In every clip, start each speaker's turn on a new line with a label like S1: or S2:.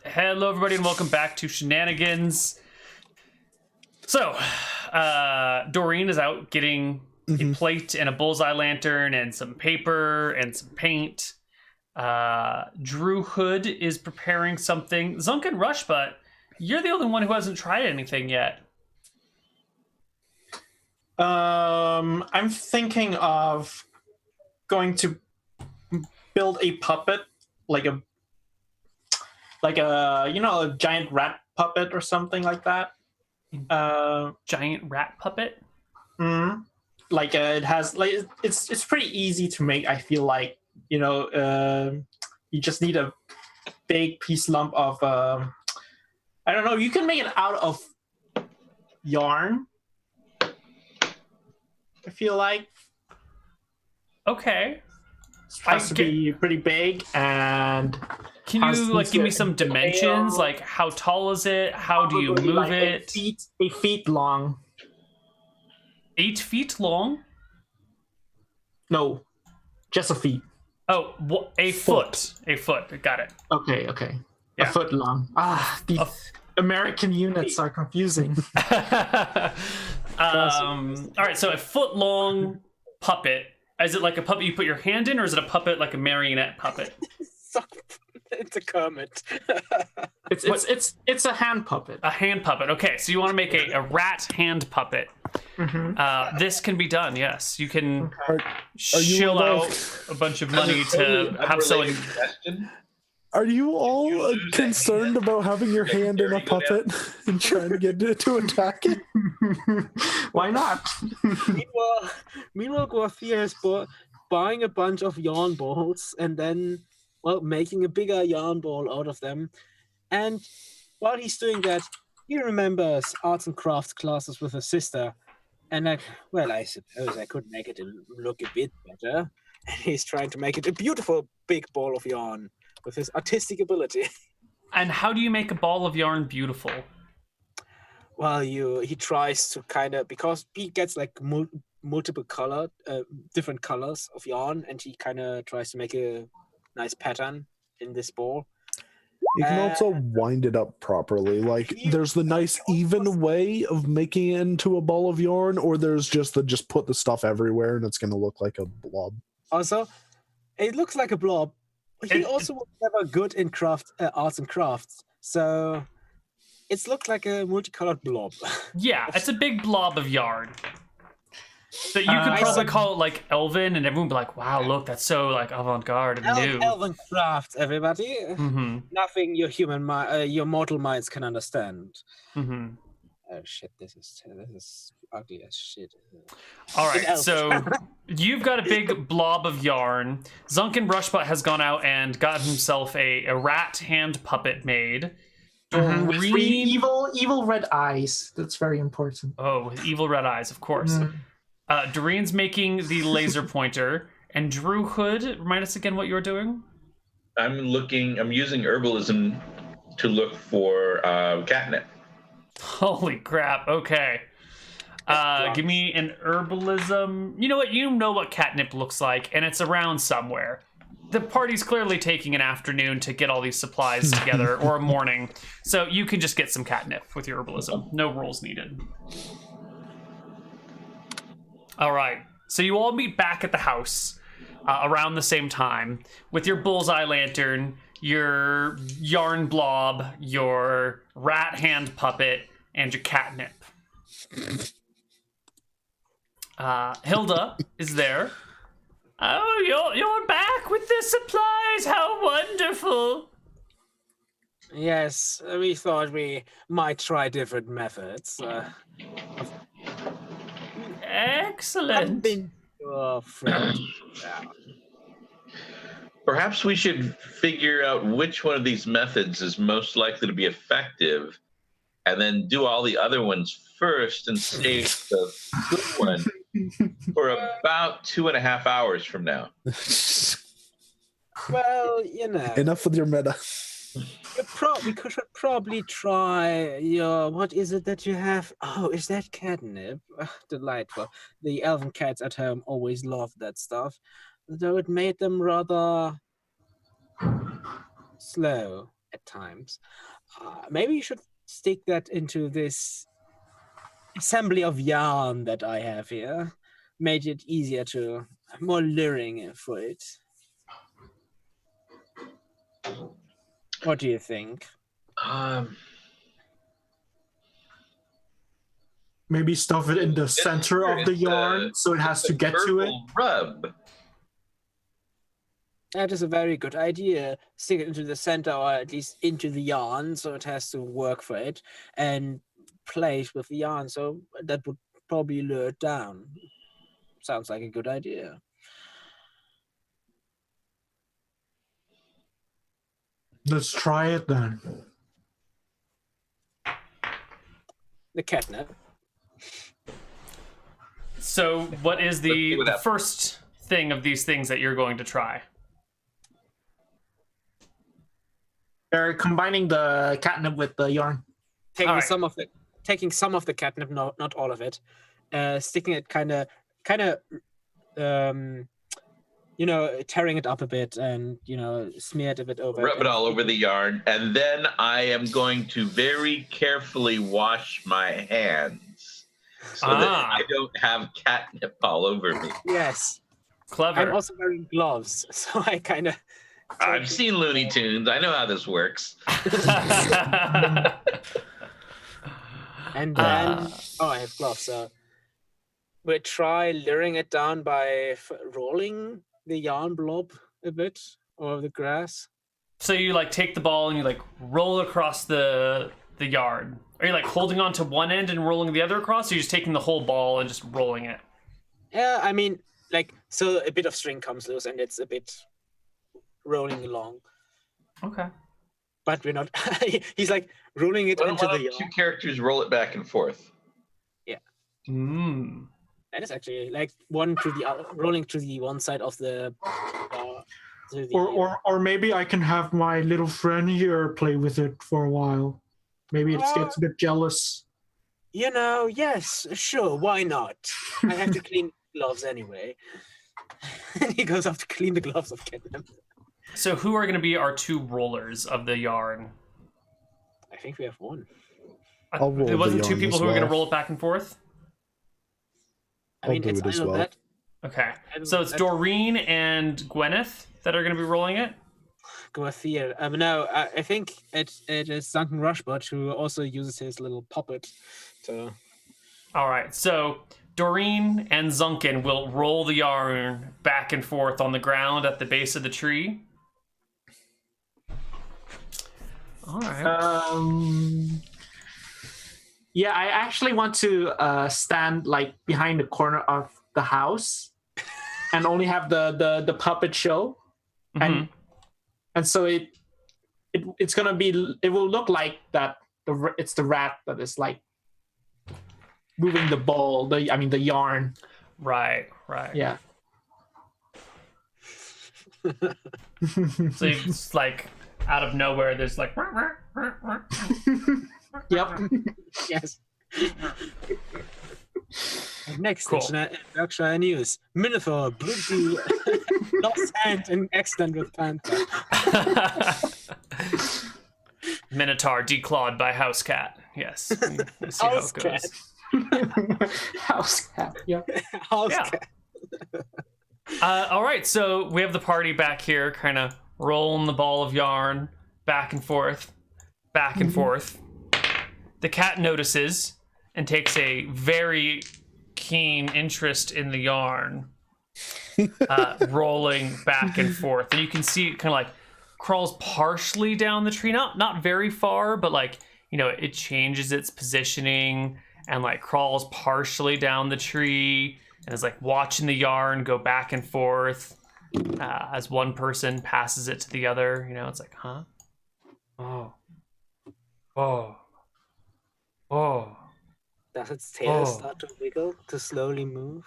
S1: Hello, everybody, and welcome back to Shenanigans. So, Doreen is out getting a plate and a bullseye lantern and some paper and some paint. Drew Hood is preparing something. Zunk and Rushbutt, you're the only one who hasn't tried anything yet.
S2: I'm thinking of going to build a puppet, like a a giant rat puppet or something like that.
S1: Giant rat puppet?
S2: It has it's pretty easy to make. I feel like you just need a big piece lump of I don't know. You can make it out of yarn. I feel like.
S1: Okay.
S2: It has to be pretty big, and
S1: can you give me some dimensions? Like, how tall is it? How do you move it?
S2: 8 feet long.
S1: 8 feet long?
S2: No, just a feet.
S1: Oh, a foot. A foot. Got it.
S2: Okay.
S1: Yeah.
S2: A foot long. These American units are confusing.
S1: All right, so a foot long puppet. Is it like a puppet you put your hand in, or is it a puppet like a marionette puppet?
S3: It's a Kermit.
S2: It's a hand puppet.
S1: A hand puppet. Okay, so you want to make a rat hand puppet. This can be done. Yes, you can shill out a bunch of money to have someone.
S4: Are you all concerned about having your hand in a puppet and trying to get it to attack it?
S2: Why not?
S3: Meanwhile, Guathia is buying a bunch of yarn balls and then, making a bigger yarn ball out of them. And while he's doing that, he remembers arts and crafts classes with his sister. And I suppose I could make it look a bit better. And he's trying to make it a beautiful big ball of yarn with his artistic ability.
S1: And how do you make a ball of yarn beautiful?
S3: Well, he tries to because he gets like multiple different colors of yarn, and he kind of tries to make a nice pattern in this ball.
S4: You can also wind it up properly. Like, there's the nice even way of making it into a ball of yarn, or there's just put the stuff everywhere and it's going to look like a blob.
S3: Also, it looks like a blob. He also was never good in arts and crafts, so it's looked like a multicolored blob.
S1: Yeah, it's a big blob of yarn. So you could probably call it like Elven, and everyone would be like, "Wow, look, that's so like avant-garde and new."
S3: Elven crafts, everybody. Nothing your mortal minds can understand. Oh shit! This is ugly as shit.
S1: All right, so you've got a big blob of yarn. Zunkin Rushbutt has gone out and got himself a rat hand puppet made.
S2: With evil red eyes. That's very important.
S1: Oh, with evil red eyes, of course. Doreen's making the laser pointer, and Drew Hood, remind us again what you're doing?
S5: I'm using herbalism to look for catnip.
S1: Holy crap, okay. Give me an herbalism. You know what? You know what catnip looks like, and it's around somewhere. The party's clearly taking an afternoon to get all these supplies together, or a morning. So you can just get some catnip with your herbalism. No rules needed. All right. So you all meet back at the house around the same time with your bullseye lantern, your yarn blob, your rat hand puppet, and your catnip. Hilda is there. Oh, you're back with the supplies. How wonderful.
S3: Yes, we thought we might try different methods.
S1: Excellent.
S5: Perhaps we should figure out which one of these methods is most likely to be effective, and then do all the other ones first and save the good one for about 2.5 hours from now.
S3: Well,
S4: Enough with your meta.
S3: We could probably try what is it that you have? Oh, is that catnip? Delightful. The elven cats at home always loved that stuff, though it made them rather slow at times. Maybe you should stick that into this assembly of yarn that I have here. Made it easier more luring for it. What do you think?
S2: Maybe stuff it in the center of the yarn so it has to get to it.
S5: Rub.
S3: That is a very good idea. Stick it into the center, or at least into the yarn, so it has to work for it, and play with the yarn, so that would probably lure it down. Sounds like a good idea.
S2: Let's try it then.
S3: The catnip.
S1: So, what is the first thing of these things that you're going to try?
S2: They're combining the catnip with the yarn.
S3: Taking some of the catnip, not all of it. Sticking it kind of, tearing it up a bit, and smear it a bit over.
S5: Rub it all over the yarn, and then I am going to very carefully wash my hands so that I don't have catnip all over me.
S3: Yes.
S1: Clever.
S3: I'm also wearing gloves, so I kind of.
S5: I've seen Looney Tunes. I know how this works.
S3: And then, I have gloves. So we try luring it down by rolling the yarn blob a bit over the grass.
S1: So you take the ball and you roll across the yard. Are you holding on to one end and rolling the other across, or are you just taking the whole ball and just rolling it?
S3: Yeah, I mean, so a bit of string comes loose and it's a bit rolling along.
S1: Okay.
S3: But we're not. He's rolling it into the yard.
S5: Two characters roll it back and forth.
S3: Yeah.
S1: Mm.
S3: That is actually one to the other, rolling to the one side of the.
S2: Or maybe I can have my little friend here play with it for a while. Maybe it gets a bit jealous.
S3: Yes, sure, why not? I have to clean gloves anyway. And he goes off to clean the gloves of Catnip.
S1: So who are going to be our two rollers of the yarn?
S3: I think we have one.
S1: It wasn't two people who were going to roll it back and forth?
S3: I mean, it's either that.
S1: Okay, so it's Doreen and Gwyneth that are going to be rolling it?
S3: Gwyneth. No, I think it is Duncan Rushbot who also uses his little puppet to...
S1: All right, so Doreen and Zunkin will roll the yarn back and forth on the ground at the base of the tree. All right.
S2: Yeah, I actually want to stand behind the corner of the house and only have the puppet show.
S1: Mm-hmm.
S2: And so it's gonna be, it will look like that it's the rat that is moving the ball, the yarn.
S1: Right.
S2: Yeah.
S1: So it's out of nowhere there's
S2: Yep.
S3: Yes. Next,
S1: cool.
S3: Berkshire News. Minotaur, Blue lost hand in accident with Panther.
S1: Minotaur declawed by house cat. Yes. Let's see
S3: House
S1: how it goes.
S3: cat.
S2: House cat. Yeah.
S3: House
S1: Yeah.
S3: cat.
S1: All right, so we have the party back here, kind of rolling the ball of yarn back and forth, back and forth. The cat notices and takes a very keen interest in the yarn, rolling back and forth. And you can see it kind of crawls partially down the tree, not very far, but it changes its positioning and crawls partially down the tree and is watching the yarn go back and forth as one person passes it to the other. It's huh? Oh.
S3: Does its tail start to wiggle to slowly move?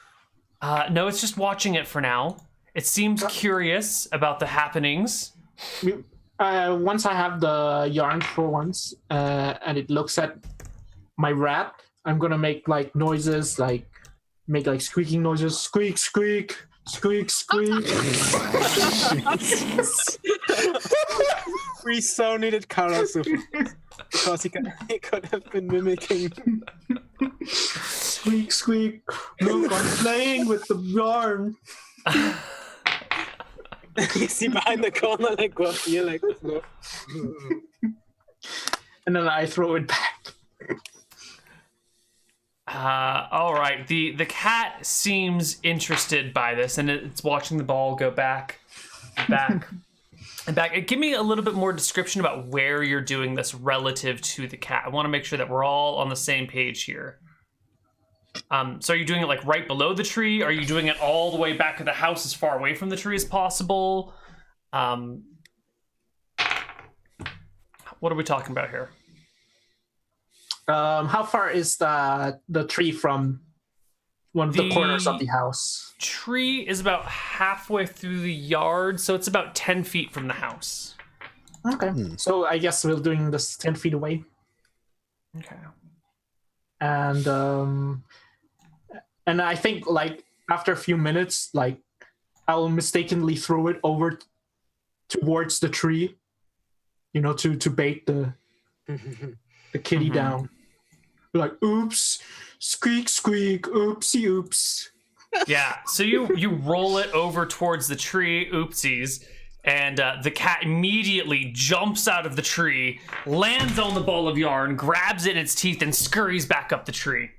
S1: No, it's just watching it for now. It seems curious about the happenings.
S2: Once I have the yarn for once, and it looks at my rat, I'm gonna make noises, make squeaking noises, squeak, squeak, squeak, squeak.
S3: We so needed color because he could have been mimicking.
S2: Squeak, squeak. Look, I'm playing with the yarn.
S3: You see behind the corner like Guafia, like no.
S2: And then I throw it back.
S1: All right. The cat seems interested by this, and it's watching the ball go back, and back. Give me a little bit more description about where you're doing this relative to the cat. I want to make sure that we're all on the same page here. So are you doing it like right below the tree? Are you doing it all the way back of the house, as far away from the tree as possible? What are we talking about here?
S2: How far is the tree from one of the corners of the house?
S1: Tree is about halfway through the yard, so it's about 10 feet from the house.
S2: Okay. So I guess we're doing this 10 feet away.
S1: Okay.
S2: And I think like after a few minutes, like I'll mistakenly throw it over towards the tree, you know, to bait the kitty down. Like, oops, squeak, squeak, oopsie, oops.
S1: Yeah, so you roll it over towards the tree, oopsies, and the cat immediately jumps out of the tree, lands on the ball of yarn, grabs it in its teeth, and scurries back up the tree.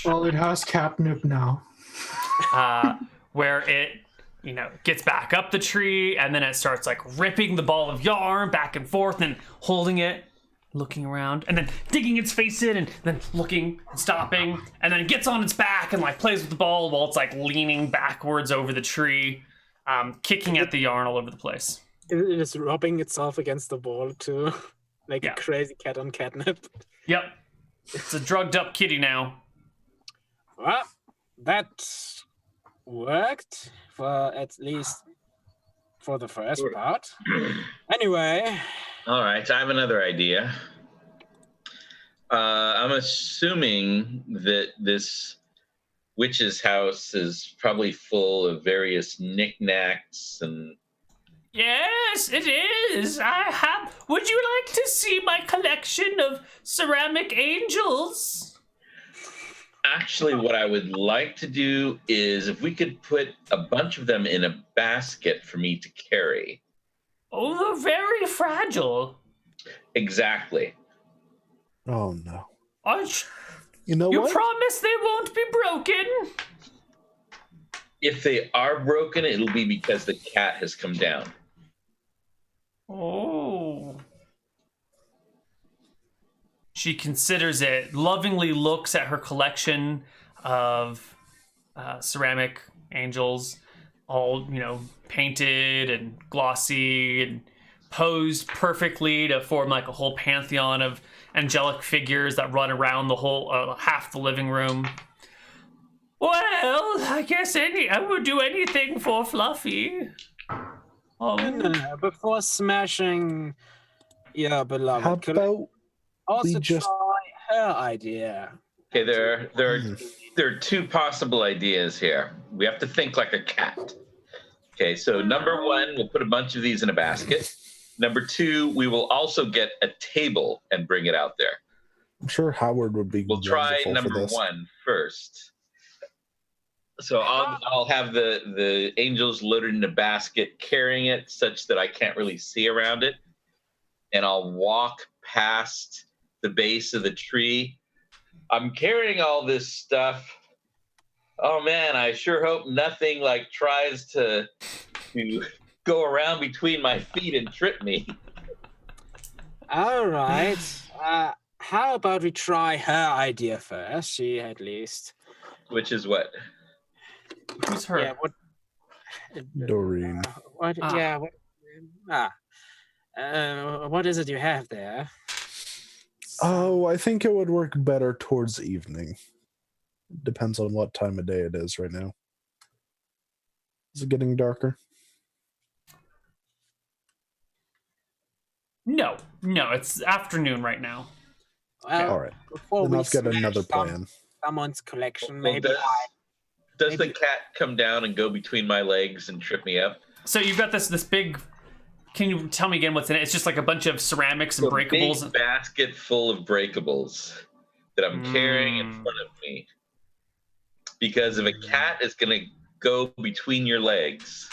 S2: Well, it has catnip now.
S1: Where it, gets back up the tree, and then it starts like ripping the ball of yarn back and forth and holding it, looking around, and then digging its face in, and then looking and stopping, and then it gets on its back and like plays with the ball while it's like leaning backwards over the tree, kicking at the yarn all over the place.
S3: It is rubbing itself against the wall too, like a crazy cat on catnip.
S1: Yep, it's a drugged up kitty now.
S3: Well, that worked for at least for the first part. Anyway.
S5: All right, I have another idea. I'm assuming that this witch's house is probably full of various knickknacks and...
S1: Yes, it is. Would you like to see my collection of ceramic angels?
S5: Actually, what I would like to do is if we could put a bunch of them in a basket for me to carry.
S1: Oh, they're very fragile.
S5: Exactly.
S4: Oh, no. You know
S1: You
S4: what?
S1: promise they won't be broken?
S5: If they are broken, it'll be because the cat has come down.
S1: Oh. She considers it, lovingly looks at her collection of ceramic angels, all, painted and glossy and posed perfectly to form like a whole pantheon of angelic figures that run around the whole half the living room. Well, I guess I would do anything for Fluffy.
S3: Before smashing your beloved,
S4: How about
S3: also
S4: we just...
S3: try her idea.
S5: Okay, there are two possible ideas here. We have to think like a cat. Okay, so number one, we'll put a bunch of these in a basket. Number two, we will also get a table and bring it out there.
S4: I'm sure Howard would be.
S5: We'll try
S4: wonderful
S5: number
S4: for this.
S5: one first. So I'll have the angels loaded in a basket, carrying it such that I can't really see around it, and I'll walk past the base of the tree. I'm carrying all this stuff. Oh man, I sure hope nothing like tries to go around between my feet and trip me.
S3: All right. How about we try her idea first? She at least.
S5: Which is what?
S1: Who's her?
S3: Yeah. What?
S4: Doreen.
S3: What?
S1: Ah.
S3: Yeah. What is it you have there?
S4: Oh, I think it would work better towards evening. Depends on what time of day it is right now. Is it getting darker?
S1: No, it's afternoon right now.
S3: Well,
S4: All right.
S3: before
S4: Then
S3: we
S4: let's get
S3: smash
S4: another plan.
S3: someone's collection,
S5: Well,
S3: maybe.
S5: Does the
S3: maybe-
S5: cat come down and go between my legs and trip me up?
S1: So you've got this big Can you tell me again what's in it? It's just like a bunch of ceramics and breakables.
S5: Big basket full of breakables that I'm carrying in front of me. Because if a cat is going to go between your legs,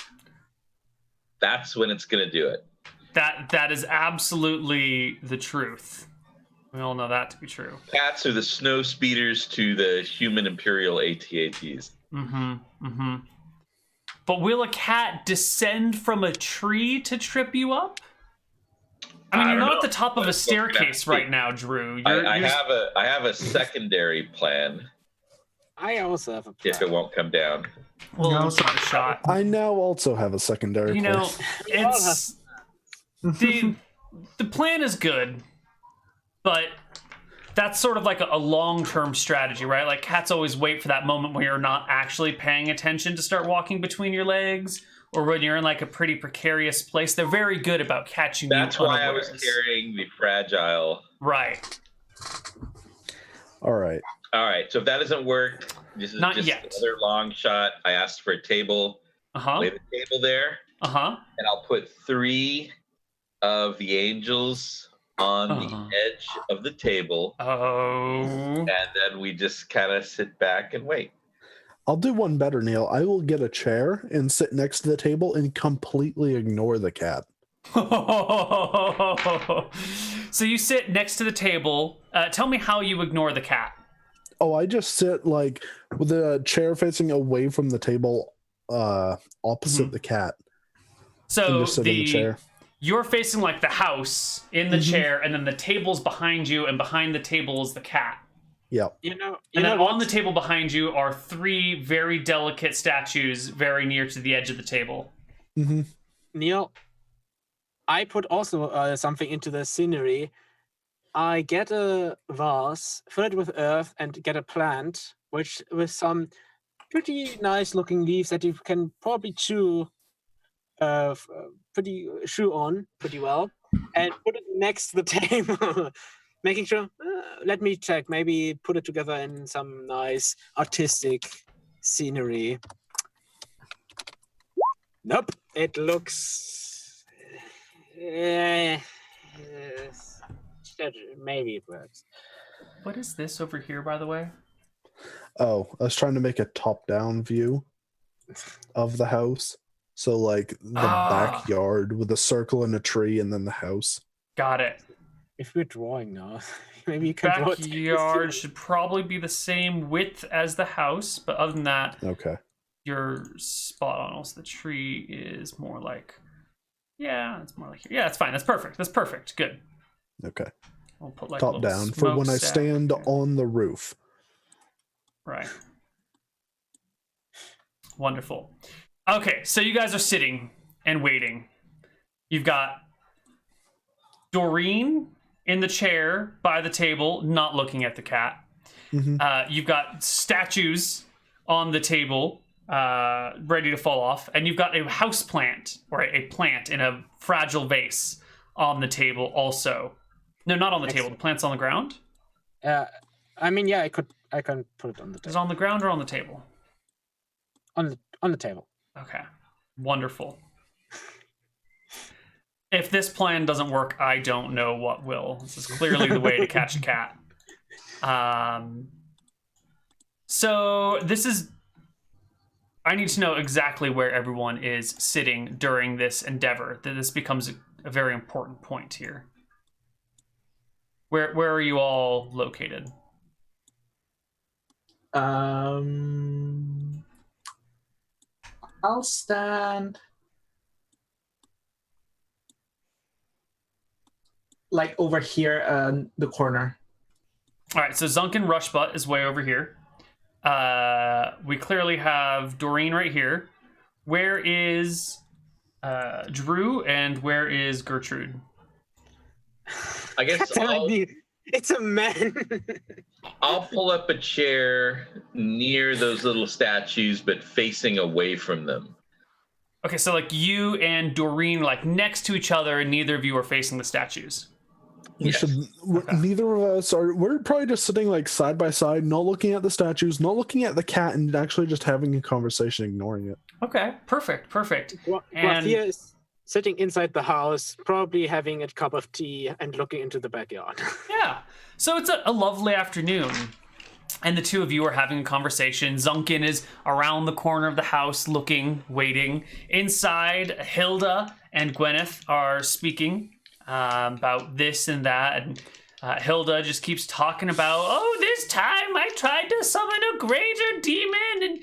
S5: that's when it's going to do it.
S1: That is absolutely the truth. We all know that to be true.
S5: Cats are the snow speeders to the human imperial AT-ATs.
S1: But will a cat descend from a tree to trip you up? I mean, you're not at the top of a staircase right now, Drew.
S5: I have a secondary plan.
S3: I also have a plan.
S5: If it won't come down.
S1: Well, let's give it a shot.
S4: I now also have a secondary plan.
S1: It's the plan is good, but that's sort of like a long-term strategy, right? Like cats always wait for that moment where you're not actually paying attention to start walking between your legs, or when you're in like a pretty precarious place. They're very good about catching you.
S5: That's why I was carrying the fragile.
S1: Right.
S4: All right.
S5: So if that doesn't work, this is just another long shot. I asked for a table. Lay the table there. And I'll put 3 of the angels on the edge of the table. And then we just kind of sit back and wait.
S4: I'll do one better, Neal. I will get a chair and sit next to the table and completely ignore the cat.
S1: So you sit next to the table. Tell me how you ignore the cat.
S4: Oh, I just sit like with the chair facing away from the table, opposite the cat.
S1: So
S4: just sit in the chair.
S1: You're facing like the house in the chair, and then the table's behind you, and behind the table is the cat.
S4: Yep.
S1: And then on the table behind you are 3 very delicate statues very near to the edge of the table.
S3: Neal, I put also something into the scenery. I get a vase, fill it with earth, and get a plant, which with some pretty nice looking leaves that you can probably chew on pretty well, and put it next to the table. Making sure, let me check, maybe put it together in some nice artistic scenery. Nope, it looks... maybe it works.
S1: What is this over here, by the way?
S4: Oh, I was trying to make a top-down view of the house. So, like, the backyard with a circle and a tree and then the house.
S1: Got it.
S3: If we're drawing now, maybe you can draw it.
S1: Backyard should probably be the same width as the house, but other than that, you're spot on. Also, the tree is more like, it's more like here. Yeah, that's fine. That's perfect. That's perfect. Good.
S4: Okay.
S1: We'll put like
S4: top down for when I stand on the roof.
S1: Right. Wonderful. Okay, so you guys are sitting and waiting. You've got Doreen in the chair by the table, not looking at the cat. You've got statues on the table, ready to fall off, and you've got a house plant or a plant in a fragile vase on the table also. No, not on the table. The plant's on the ground.
S3: I mean, yeah, I can put it on the table.
S1: Is it on the ground or on the table?
S3: On the table.
S1: Okay, wonderful. If this plan doesn't work, I don't know what will. This is clearly the way to catch a cat. So this is... I need to know exactly where everyone is sitting during this endeavor. This becomes a very important point here. Where are you all located?
S2: I'll stand like over here, the corner.
S1: All right, so Zunkin Rushbutt is way over here. We clearly have Doreen right here. Where is Drew and where is Gertrude?
S5: I guess
S3: it's a man.
S5: I'll pull up a chair near those little statues, but facing away from them.
S1: Okay, so like you and Doreen like next to each other, and neither of you are facing the statues.
S4: Neither of us are. We're probably just sitting like side by side, not looking at the statues, not looking at the cat, and actually just having a conversation, ignoring it.
S1: Okay, perfect. And
S3: sitting inside the house, probably having a cup of tea and looking into the backyard.
S1: Yeah. So it's a lovely afternoon. And the two of you are having a conversation. Zunkin is around the corner of the house looking, waiting. Inside, Hilda and Gwyneth are speaking about this and that. And Hilda just keeps talking about, oh, this time I tried to summon a greater demon and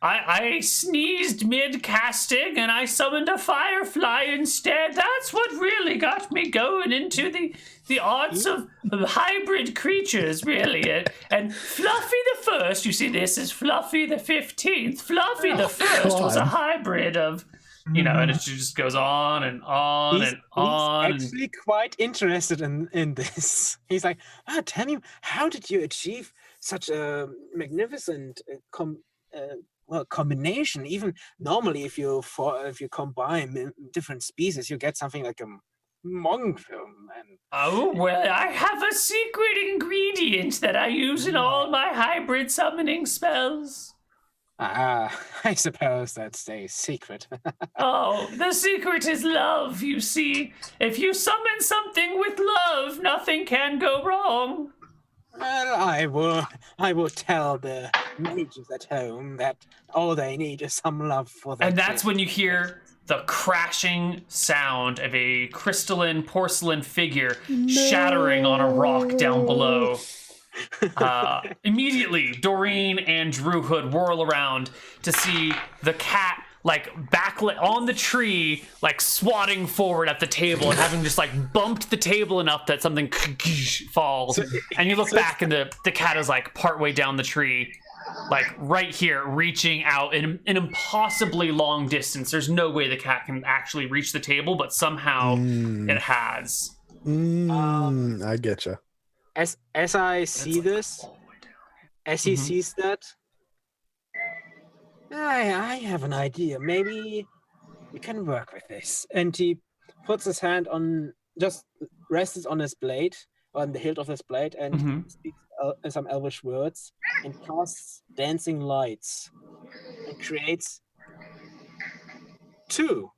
S1: I sneezed mid-casting and I summoned a firefly instead. That's what really got me going into the arts of hybrid creatures, really. And Fluffy the First, you see, this is Fluffy the 15th. Fluffy the First was a hybrid of, you know, and it just goes on and on and on.
S3: He's actually quite interested in this. He's like, tell me, how did you achieve such a magnificent combination? Even normally, if you combine different species, you get something like a monk film. And
S1: oh, well, I have a secret ingredient that I use in all my hybrid summoning spells.
S3: I suppose that's a secret.
S1: Oh, the secret is love, you see. If you summon something with love, nothing can go wrong.
S3: Well, I will tell the mages at home that all they need is some love for their
S1: And that's
S3: kids.
S1: when you hear the crashing sound of a crystalline porcelain figure shattering on a rock down below. Immediately, Doreen and Drew Hood whirl around to see the cat like backlit on the tree, like swatting forward at the table and having just like bumped the table enough that something falls. And you look back and the cat is like partway down the tree, like right here, reaching out in an impossibly long distance. There's no way the cat can actually reach the table, but somehow it has.
S4: I getcha.
S3: As I see this, as he sees that, I have an idea. Maybe we can work with this. And he puts his hand on, just rests on his blade, on the hilt of his blade, and speaks some Elvish words, and casts dancing lights, and creates two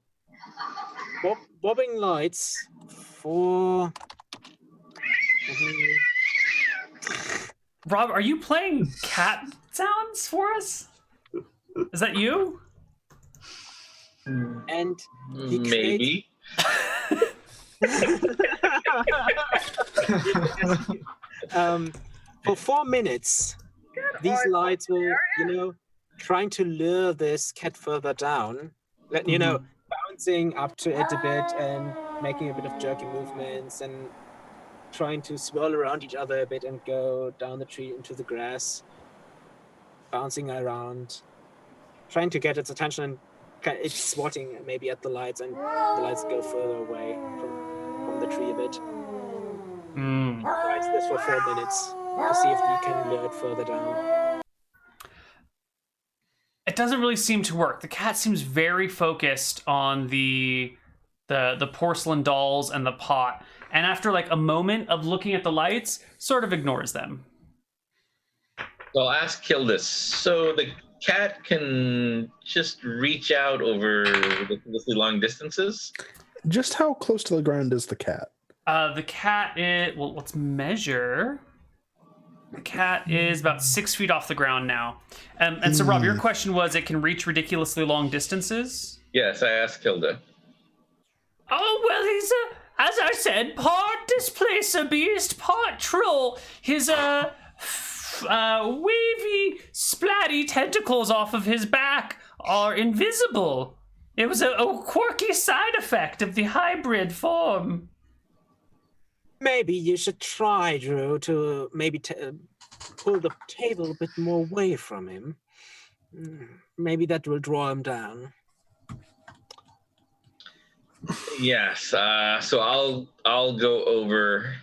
S3: bobbing lights for.
S1: Rob, are you playing cat sounds for us? Is that you?
S3: And he
S5: Maybe.
S3: For 4 minutes, these lights will, trying to lure this cat further down, bouncing up to it a bit and making a bit of jerky movements and trying to swirl around each other a bit and go down the tree into the grass, bouncing around, trying to get its attention, and it's swatting maybe at the lights, and the lights go further away from the tree a bit. Tries this for 4 minutes to see if you can lure it further down.
S1: It doesn't really seem to work. The cat seems very focused on the porcelain dolls and the pot, and after like a moment of looking at the lights, sort of ignores them.
S5: So I'll ask Kilda. So the cat can just reach out over ridiculously long distances?
S4: Just how close to the ground is the cat?
S1: The cat is, well, let's measure. The cat is about 6 feet off the ground now. And so, Rob, your question was it can reach ridiculously long distances?
S5: Yes, I asked Kilda.
S1: Oh, well, he's as I said, part displacer beast, part troll. His wavy, splatty tentacles off of his back are invisible. It was a quirky side effect of the hybrid form.
S3: Maybe you should try, Drew, to maybe pull the table a bit more away from him. Maybe that will draw him down.
S5: Yes. So I'll go over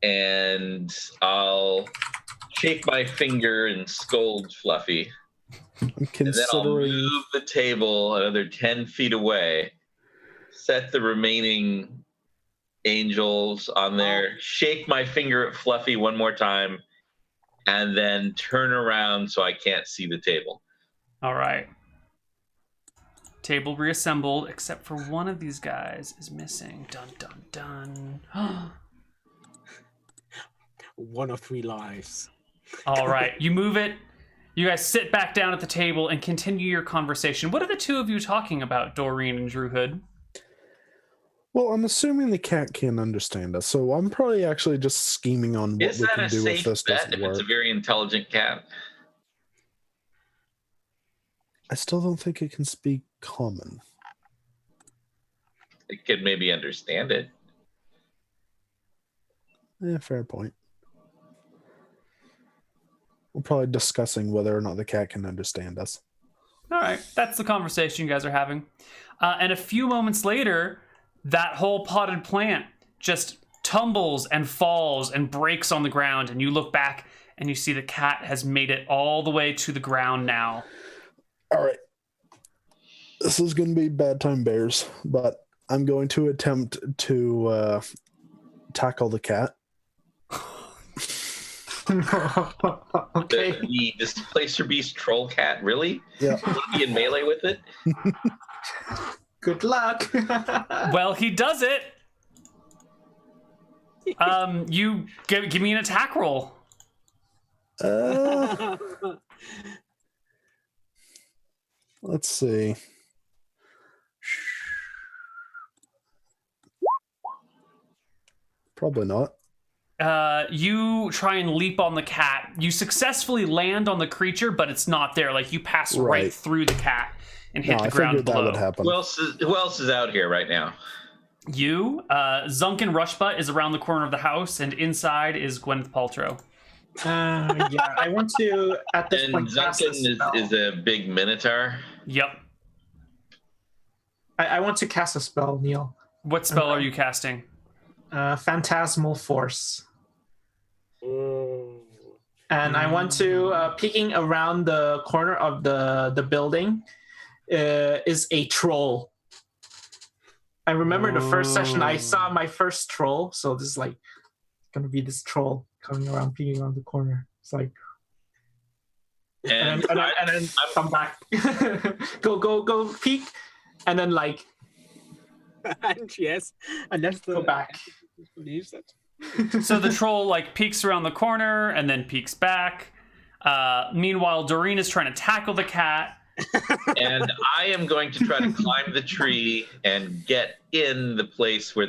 S5: and I'll shake my finger and scold Fluffy. And then I'll move the table another 10 feet away, set the remaining angels on there, shake my finger at Fluffy one more time, and then turn around so I can't see the table.
S1: All right. Table reassembled, except for one of these guys is missing. Dun dun dun.
S3: 1 of 3 lives.
S1: All right, you move it. You guys sit back down at the table and continue your conversation. What are the two of you talking about, Doreen and Drew Hood?
S4: Well, I'm assuming the cat can't understand us, so I'm probably actually just scheming on what
S5: Is
S4: we
S5: that
S4: can
S5: a
S4: do if
S5: safe
S4: this
S5: bet
S4: doesn't
S5: if
S4: work.
S5: it's a very intelligent cat?
S4: I still don't think it can speak common.
S5: It could maybe understand it.
S4: Yeah, fair point. We're probably discussing whether or not the cat can understand us.
S1: All right, that's the conversation you guys are having. And a few moments later, that whole potted plant just tumbles and falls and breaks on the ground. And you look back and you see the cat has made it all the way to the ground now.
S4: All right. This is going to be bad time bears, but I'm going to attempt to tackle the cat.
S2: Okay.
S5: The Displacer Beast troll cat, really?
S4: Yeah.
S5: You want to be in melee with it?
S2: Good luck.
S1: Well, he does it. You give me an attack roll.
S4: Let's see. Probably not.
S1: You try and leap on the cat. You successfully land on the creature, but it's not there. Like you pass right
S4: Right.
S1: through the cat and hit
S4: No,
S1: the
S4: I
S1: ground
S4: figured that
S1: below.
S4: would happen.
S5: Who else is out here right now?
S1: You, Zunkin Rushbutt is around the corner of the house, and inside is Gwyneth Paltrow.
S2: Yeah, I want to at this
S5: And
S2: point cast a
S5: Zunkin
S2: spell.
S5: is a big minotaur.
S1: Yep.
S2: I want to cast a spell, Neal.
S1: What spell are you casting?
S2: Phantasmal Force.
S3: Oh.
S2: And I want to peeking around the corner of the building is a troll. I remember the first session I saw my first troll, so this is like gonna be this troll coming around, peeking around the corner. It's like,
S5: And
S2: and then come back, go peek, and then like
S3: And yes, unless the
S2: go back.
S3: believes it.
S1: So the troll like peeks around the corner and then peeks back. Meanwhile, Doreen is trying to tackle the cat.
S5: and I am going to try to climb the tree and get in the place where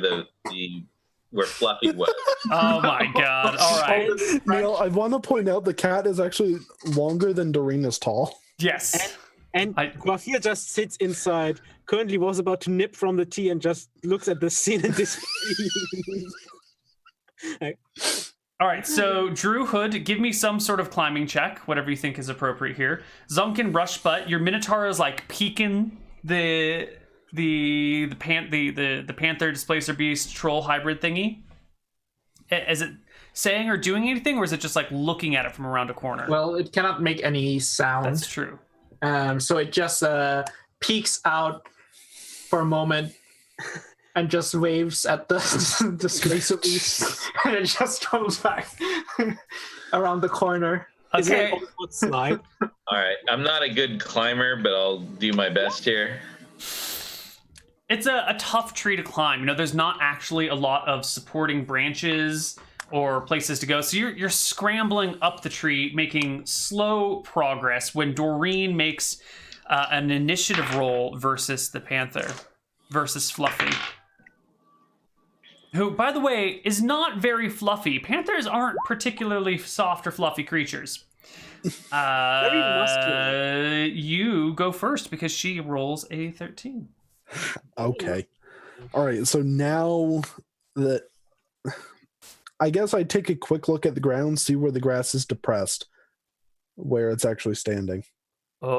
S5: where Fluffy was.
S1: Oh my god! All right.
S4: Neal, I want to point out the cat is actually longer than Doreen is tall.
S1: Yes.
S3: And Grafia just sits inside, currently was about to nip from the tea and just looks at the scene and disbelieves.
S1: All right, so Drew Hood, give me some sort of climbing check, whatever you think is appropriate here. Zunkin Rushbutt, your Minotaur is like peeking the Panther Displacer Beast Troll hybrid thingy. Is it saying or doing anything, or is it just like looking at it from around a corner?
S2: Well, it cannot make any sound.
S1: That's true.
S2: So it just peeks out for a moment and just waves at the Displacer Beast, and it just comes back around the corner.
S1: Okay.
S3: Slide.
S5: All right, I'm not a good climber, but I'll do my best here.
S1: It's a tough tree to climb. You know, there's not actually a lot of supporting branches or places to go. So you're scrambling up the tree, making slow progress when Doreen makes an initiative roll versus the Panther, versus Fluffy. Who, by the way, is not very fluffy. Panthers aren't particularly soft or fluffy creatures.
S3: Very muscular.
S1: You go first because she rolls a 13.
S4: Okay. All right. So now that I guess I take a quick look at the ground, see where the grass is depressed, where it's actually standing.
S1: Oh,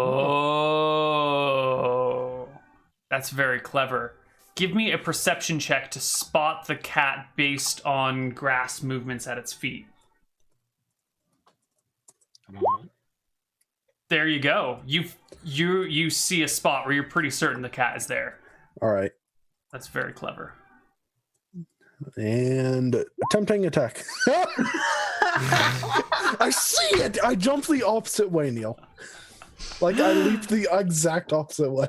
S1: that's very clever. Give me a perception check to spot the cat based on grass movements at its feet. There you go. You see a spot where you're pretty certain the cat is there.
S4: All right.
S1: That's very clever.
S4: And attempting attack. I see it. I jumped the opposite way, Neal. Like I leaped the exact opposite way.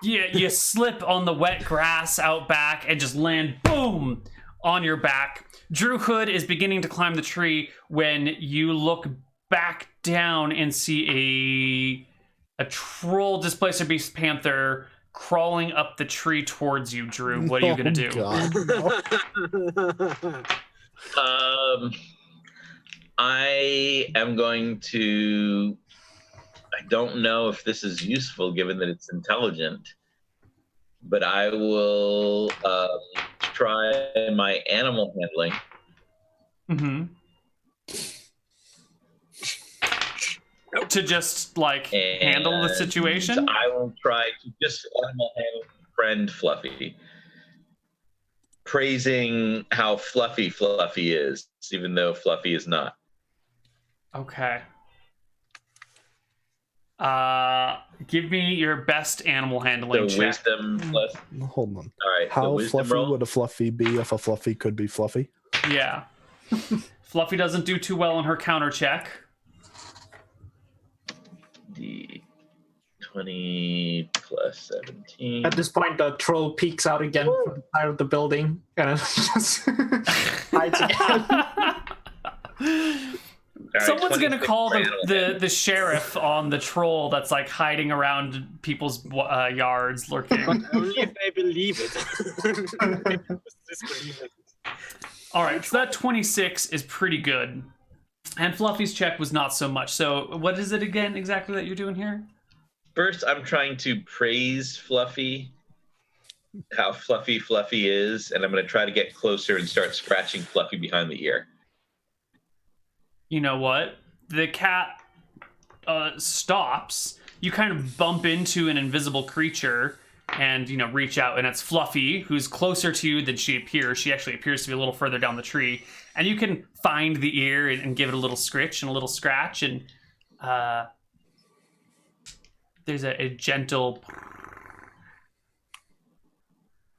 S1: you slip on the wet grass out back and just land boom on your back. Drew Hood is beginning to climb the tree when you look back down and see a troll displacer beast panther crawling up the tree towards you. Drew, what are you gonna do?
S4: God.
S5: I am going to. I don't know if this is useful given that it's intelligent, but I will try my animal handling.
S1: Mm-hmm. To just handle the situation.
S5: I will try to just animal handle friend Fluffy, praising how fluffy is, even though Fluffy is not.
S1: Okay. Give me your best animal handling check.
S5: Wisdom plus.
S4: Hold on.
S5: All right.
S4: How fluffy
S5: roll?
S4: would a Fluffy be if a Fluffy could be fluffy?
S1: Yeah. Fluffy doesn't do too well on her counter check.
S5: The 20 plus 17.
S2: At this point, the troll peeks out again from the side of the building and just hides again.
S5: Right,
S1: Someone's gonna call
S5: for
S1: the sheriff on the troll that's hiding around people's yards, lurking.
S3: But only if they believe it. Disbelieve it.
S1: All right, so that 26 is pretty good, and Fluffy's check was not so much. So what is it again exactly that you're doing here?
S5: First, I'm trying to praise Fluffy, how fluffy is, and I'm going to try to get closer and start scratching Fluffy behind the ear.
S1: You know what? The cat stops. You kind of bump into an invisible creature and, reach out. And it's Fluffy, who's closer to you than she appears. She actually appears to be a little further down the tree. And you can find the ear and give it a little scritch and a little scratch. And there's a gentle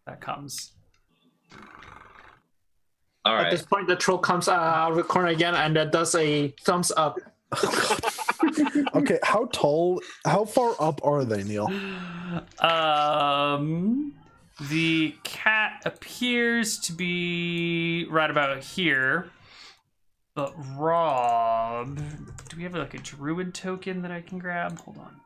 S1: that comes.
S5: All right.
S2: At this point, the troll comes out of the corner again and does a thumbs up.
S4: Okay, how far up are they, Neal?
S1: The cat appears to be right about here. But Rob, do we have a druid token that I can grab? Hold on.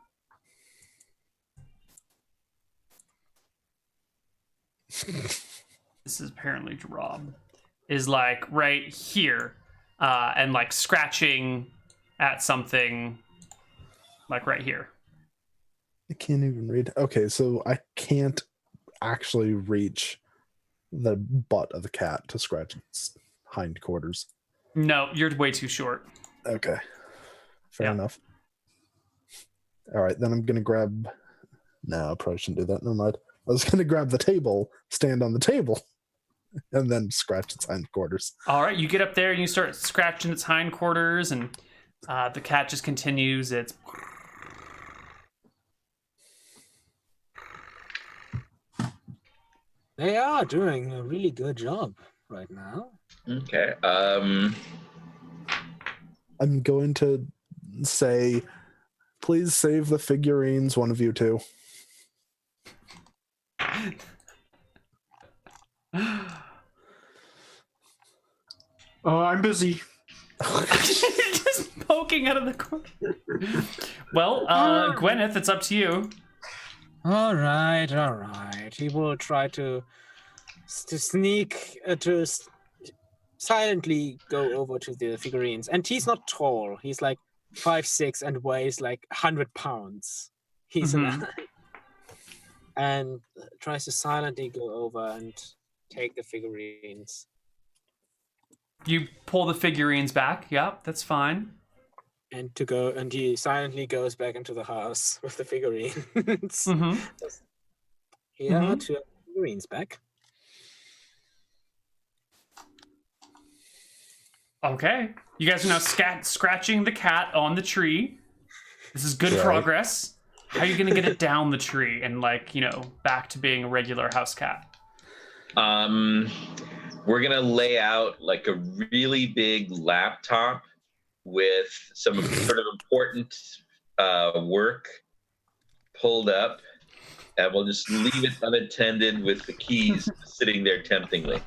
S1: This is apparently Rob. Is right here, and scratching at something, right here.
S4: I can't even read. Okay, so I can't actually reach the butt of the cat to scratch its hindquarters.
S1: No, you're way too short.
S4: Okay, fair enough. All right, then I'm gonna grab. No, I probably shouldn't do that. Never mind. I was gonna grab the table, stand on the table, and then scratch its hindquarters.
S1: All right, you get up there and you start scratching its hindquarters, and the cat just continues its.
S3: They are doing a really good job right now.
S5: Okay.
S4: I'm going to say, please save the figurines, one of you two.
S2: Oh, I'm busy.
S1: Just poking out of the corner. Well, Gwyneth, it's up to you.
S3: All right. He will try to sneak silently go over to the figurines. And he's not tall. He's 5'6" and weighs 100 pounds. He's and tries to silently go over and take the figurines.
S1: You pull the figurines back. Yep, that's fine.
S3: And he silently goes back into the house with the figurines. Here are two figurines back.
S1: Okay. You guys are now scratching the cat on the tree. This is good progress. How are you going to get it down the tree and back to being a regular house cat?
S5: We're going to lay out a really big laptop with some sort of important work pulled up and we'll just leave it unattended with the keys sitting there temptingly.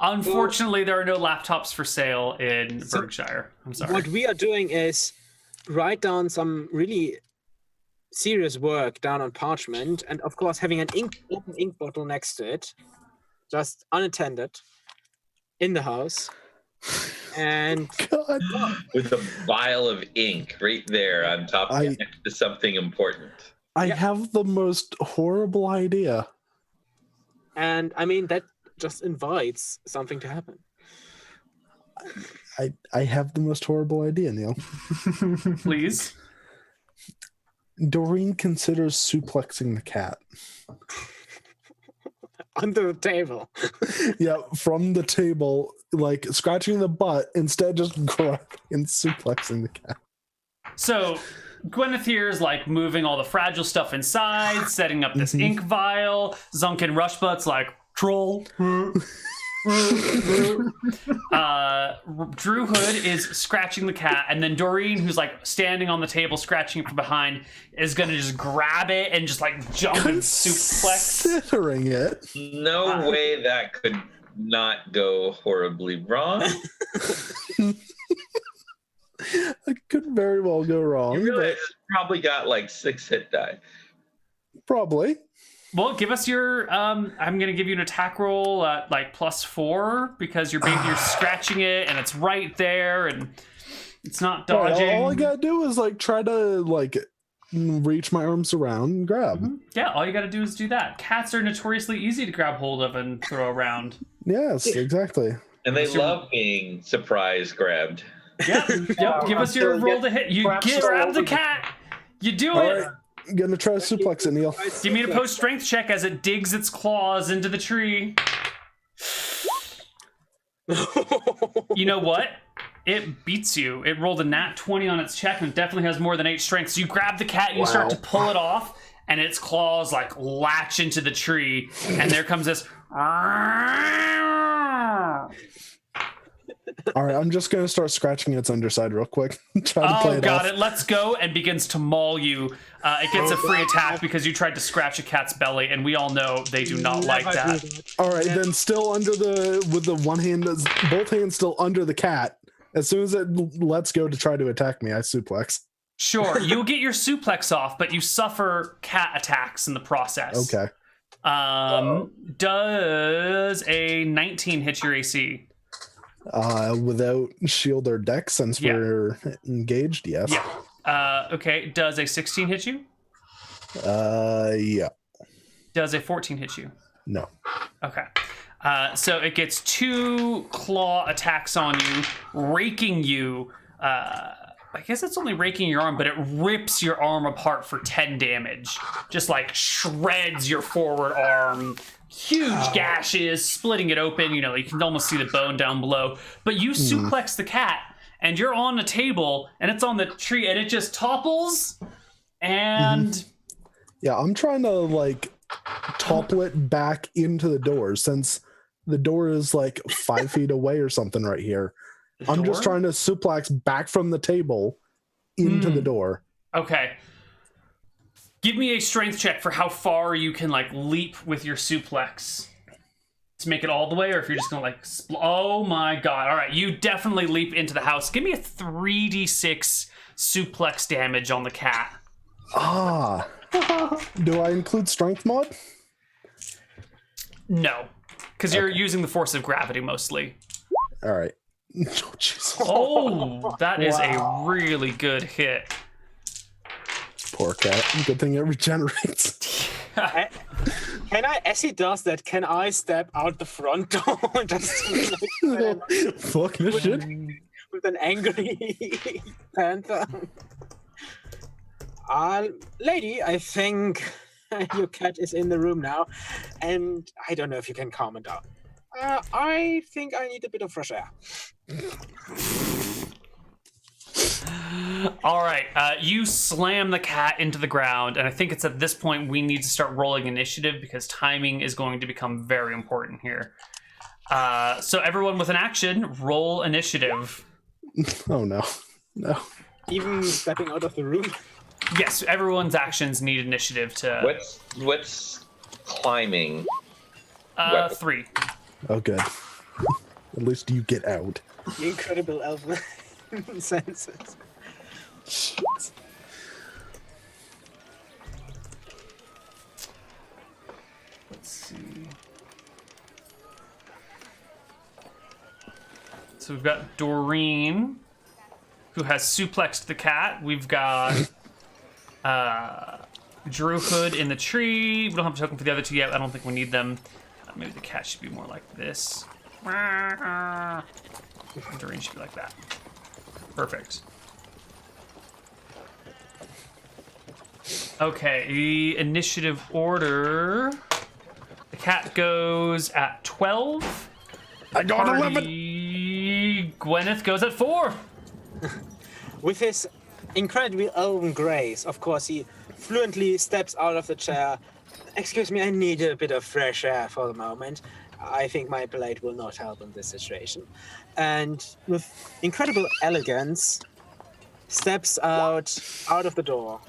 S1: Unfortunately, there are no laptops for sale in Berkshire. I'm sorry.
S3: What we are doing is write down some really serious work down on parchment, and of course having an open ink bottle next to it, just unattended, in the house. And
S4: God.
S5: With a vial of ink right there on top next to something important.
S4: I have the most horrible idea.
S3: And I mean, that just invites something to happen.
S4: I have the most horrible idea, Neal.
S1: Please.
S4: Doreen considers suplexing the cat.
S3: Under the table.
S4: Yeah, from the table, like scratching the butt, instead just grabbing and suplexing the cat.
S1: So Gwyneth here is like moving all the fragile stuff inside, setting up this ink vial. Zunkin Rushbutt's like, troll. Drew Hood is scratching the cat, and then Doreen, who's like standing on the table scratching it from behind, is gonna just grab it and just like jump and suplex.
S4: Considering it.
S5: No way that could not go horribly wrong.
S4: It could very well go wrong.
S5: You realize it's probably got like 6 hit die.
S4: Probably.
S1: Well, give us your. I'm gonna give you an attack roll at like +4 because you're scratching it and it's right there and it's not dodging.
S4: All I gotta do is like try to like reach my arms around and grab.
S1: Yeah, all you gotta do is do that. Cats are notoriously easy to grab hold of and throw around.
S4: Yes, exactly.
S5: And they love being surprise grabbed.
S1: Yep. Give us your roll to hit. You grab the cat. You do it.
S4: Right. I'm gonna try to suplex it, Neal.
S1: Give me a post strength check as it digs its claws into the tree. You know what? It beats you. It rolled a nat 20 on its check and it definitely has more than 8 strength. So you grab the cat, you start to pull it off, and its claws like latch into the tree, and there comes this.
S4: All right, I'm just gonna start scratching its underside real quick. Try to play it
S1: got
S4: off.
S1: it. Let's go, and begins to maul you. It gets a free attack because you tried to scratch a cat's belly, and we all know they do not like that.
S4: All right, then still under with the one hand, both hands still under the cat. As soon as it lets go to try to attack me, I suplex.
S1: Sure, you'll get your suplex off, but you suffer cat attacks in the process.
S4: Okay.
S1: Does a 19 hit your AC?
S4: Without shield or deck, since we're engaged, yes.
S1: Yeah. Okay. Does a 16 hit you?
S4: Yeah.
S1: Does a 14 hit you?
S4: No.
S1: Okay. So it gets 2 claw attacks on you, raking you. I guess it's only raking your arm, but it rips your arm apart for 10 damage. Just like shreds your forward arm. Huge gashes, splitting it open. You know, you can almost see the bone down below. But you suplex the cat, and you're on the table, and it's on the tree, and it just topples. And
S4: yeah, I'm trying to like topple it back into the door, since the door is like 5 feet away or something right here. I'm just trying to suplex back from the table into the door.
S1: Okay. Give me a strength check for how far you can like leap with your suplex to make it all the way, or if you're just gonna like. Oh my god! All right, you definitely leap into the house. Give me a 3d6 suplex damage on the cat.
S4: Do I include strength mod?
S1: No, because you're using the force of gravity mostly.
S4: All right. Oh, Jesus.
S1: Oh, that is a really good hit.
S4: Poor cat. Good thing it regenerates.
S3: Can I, as he does that, can I step out the front door just
S4: Fuck this shit.
S3: with an angry panther? Lady, I think your cat is in the room now, and I don't know if you can calm it down. I think I need a bit of fresh air.
S1: All right, you slam the cat into the ground, and I think it's at this point we need to start rolling initiative because timing is going to become very important here. So everyone with an action, roll initiative.
S4: Oh no.
S3: Even stepping out of the room.
S1: Yes, everyone's actions need initiative to.
S5: What's climbing? weapon?
S1: 3.
S4: Oh, good. At least you get out.
S3: The incredible elven senses.
S1: Let's see. So we've got Doreen, who has suplexed the cat. We've got Drew Hood in the tree. We don't have a token for the other two yet. I don't think we need them. Maybe the cat should be more like this. Doreen should be like that. Perfect. Okay, the initiative order. The cat goes at 12.
S4: I got 11.
S1: Gwyneth goes at 4.
S3: With his incredibly elven grace, of course, he fluently steps out of the chair. Excuse me, I need a bit of fresh air for the moment. I think my blade will not help in this situation. And with incredible elegance, steps out of the door.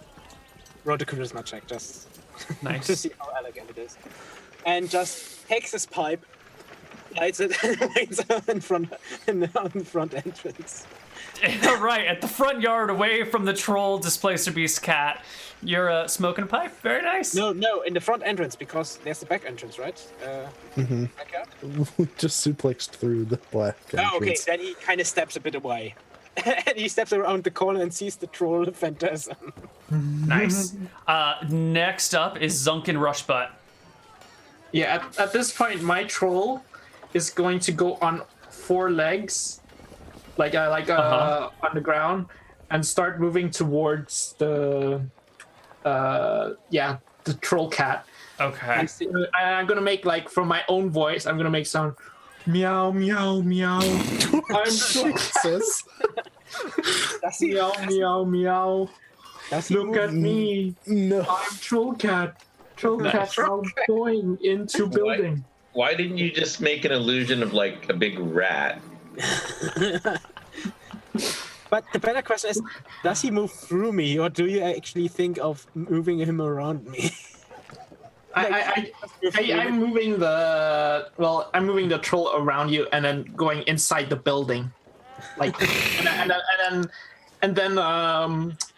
S3: Roll the charisma check, just
S1: Nice.
S3: to see how elegant it is. And just takes his pipe, lights it, and lights it in the front entrance.
S1: Right, at the front yard, away from the troll displacer beast cat. You're smoking a pipe. Very nice.
S3: No, in the front entrance, because there's the back entrance, right? Back out?
S4: We just suplexed through the black entrance.
S3: Oh, okay, then he kind of steps a bit away. And he steps around the corner and sees the troll phantasm.
S1: Nice. Next up is Zunkin Rushbutt.
S2: Yeah, at this point, my troll is going to go on 4 legs, on the ground, and start moving towards the troll cat.
S1: Okay.
S2: I'm gonna make, like, from my own voice, I'm gonna make sound meow meow meow. I'm troll cat. Meow meow meow. Look at me.
S4: No.
S2: I'm troll cat. Troll cat's now going into building.
S5: Why didn't you just make an illusion of like a big rat?
S3: But the better question is, does he move through me, or do you actually think of moving him around me?
S2: I'm moving the troll around you and then going inside the building, like, and then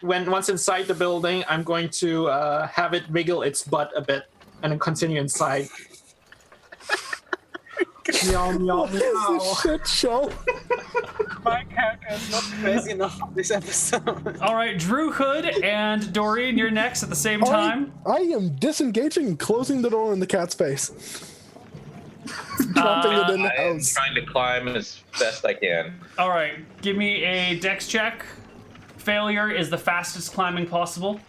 S2: once inside the building, I'm going to have it wiggle its butt a bit and then continue inside. Meow meow
S4: What is this shit show?
S3: My character is not crazy enough for this episode.
S1: All right, Drew Hood and Doreen, you're next at the same time.
S4: I am disengaging and closing the door in the cat's face. Dropping it in the
S5: I am
S4: house.
S5: trying to climb as best I can.
S1: All right, give me a dex check. Failure is the fastest climbing possible.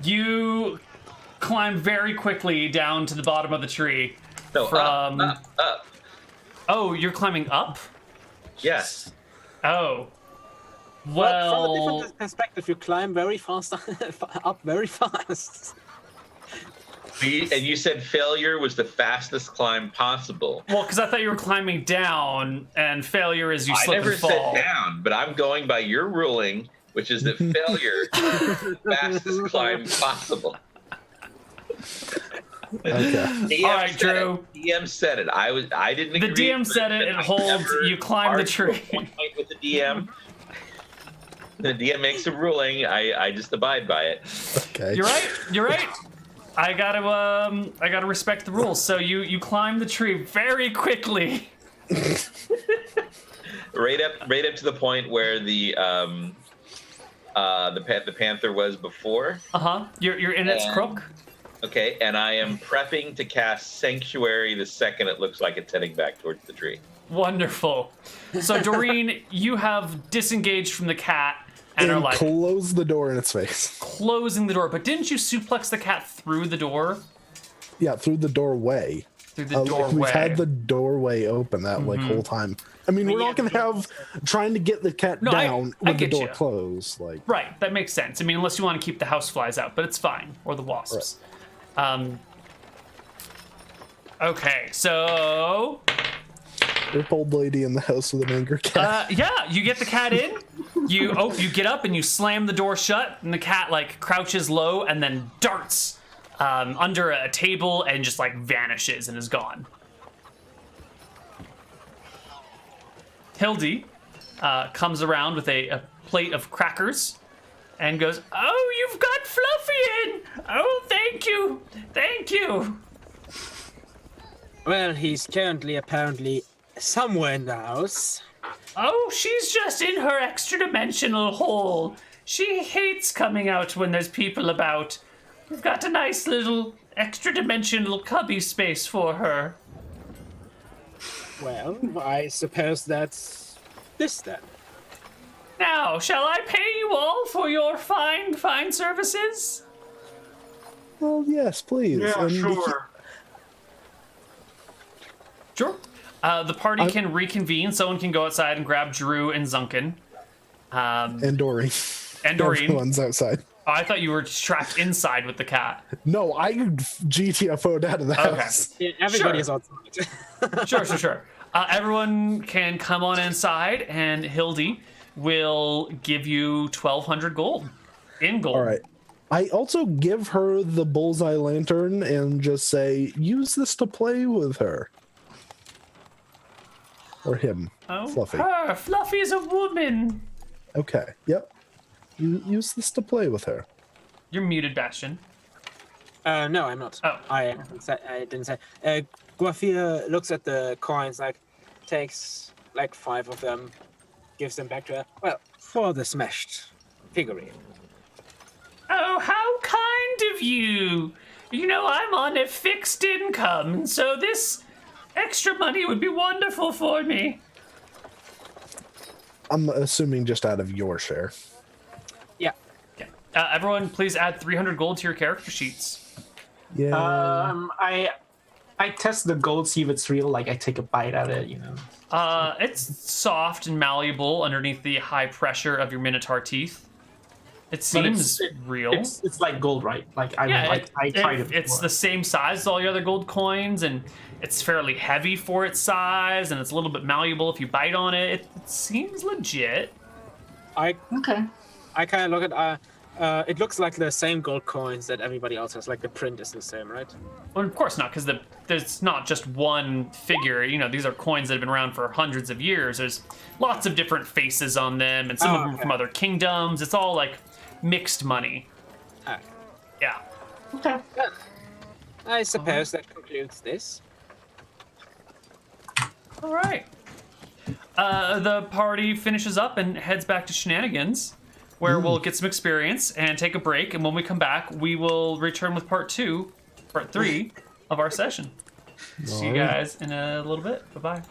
S1: You climb very quickly down to the bottom of the tree.
S5: No, up.
S1: Oh, you're climbing up?
S5: Yes.
S1: Oh.
S3: But from a
S1: Well,
S3: different perspective, you climb very fast, up very fast.
S5: And you said failure was the fastest climb possible.
S1: because I thought you were climbing down, and failure is you
S5: I
S1: slip
S5: never
S1: and fall.
S5: said down, but I'm going by your ruling, which is that failure is the fastest climb possible.
S4: Okay.
S1: All right, Drew.
S5: DM said it. I didn't
S1: The
S5: agree.
S1: DM said it. It holds. You climb the tree.
S5: Point with the DM. The DM makes a ruling. I just abide by it.
S4: Okay.
S1: You're right. You're right. I gotta respect the rules. So you climb the tree very quickly.
S5: Right up to the point where the panther was before.
S1: You're in its crook.
S5: Okay, and I am prepping to cast Sanctuary the second it looks like it's heading back towards the tree.
S1: Wonderful. So Doreen, you have disengaged from the cat and are like
S4: close the door in its face.
S1: closing the door. But didn't you suplex the cat through the door?
S4: Yeah, through the doorway.
S1: Through the doorway.
S4: We've had the doorway open that whole time. I mean, we're not going to have trying to get the cat down
S1: I
S4: with the
S1: get
S4: door
S1: you.
S4: closed. Like,
S1: Right, that makes sense. I mean, unless you want to keep the houseflies out, but it's fine, or the wasps. Okay, so
S4: Rip old lady in the house with an angry cat.
S1: Yeah, you get the cat in. You get up and you slam the door shut, and the cat like crouches low and then darts under a table and just like vanishes and is gone. Hildy comes around with a plate of crackers and goes, "Oh, you've got Fluffy in! Oh, thank you, thank you."
S3: Well, he's currently apparently somewhere in the house.
S1: Oh, she's just in her extra-dimensional hole. She hates coming out when there's people about. We've got a nice little extra-dimensional cubby space for her.
S3: Well, I suppose that's this then.
S1: Now, shall I pay you all for your fine services?
S4: Well, yes, please.
S2: Yeah,
S4: And
S2: sure.
S1: Sure. The party can reconvene. Someone can go outside and grab Drew and Zunkin.
S4: And Doreen.
S1: And Doreen.
S4: Everyone's outside.
S1: Oh, I thought you were trapped inside with the cat.
S4: No, I GTFO'd out of the
S1: Okay.
S4: house.
S3: Yeah, everybody is
S1: Sure.
S3: outside.
S1: Sure. Everyone can come on inside, and Hildy will give you 1,200 gold. In gold.
S4: All right. I also give her the bullseye lantern and just say, use this to play with her. Or him.
S1: Oh,
S4: Fluffy.
S1: her. Fluffy's a woman.
S4: Okay. Yep. Use this to play with her.
S1: You're muted, Bastian.
S3: No, I'm not.
S1: Oh.
S3: I didn't say. Guafia looks at the coins, like, takes like 5 of them, gives them back to her. Well, for the smashed figurine.
S1: Oh, how kind of you. You know, I'm on a fixed income, so this extra money would be wonderful for me.
S4: I'm assuming just out of your share.
S3: Yeah.
S1: Yeah. Everyone, please add 300 gold to your character sheets.
S4: Yeah.
S2: I test the gold, see if it's real. Like I take a bite at it, you know.
S1: It's soft and malleable underneath the high pressure of your minotaur teeth. It seems real.
S2: It's like gold, right? Like I tried it.
S1: It's
S2: before.
S1: the same size as all your other gold coins, and it's fairly heavy for its size, and it's a little bit malleable if you bite on it. It seems legit.
S2: Okay.
S3: I kind of look at. It looks like the same gold coins that everybody else has. Like the print is the same, right?
S1: Well, of course not, because there's not just one figure. You know, these are coins that have been around for hundreds of years. There's lots of different faces on them, and some of them are from other kingdoms. It's all like mixed money.
S3: Ah.
S1: Yeah.
S2: Okay.
S3: I suppose that concludes this.
S1: All right. The party finishes up and heads back to Shenanigans, where we'll get some experience and take a break. And when we come back, we will return with part 3 of our session. See you guys in a little bit. Bye-bye.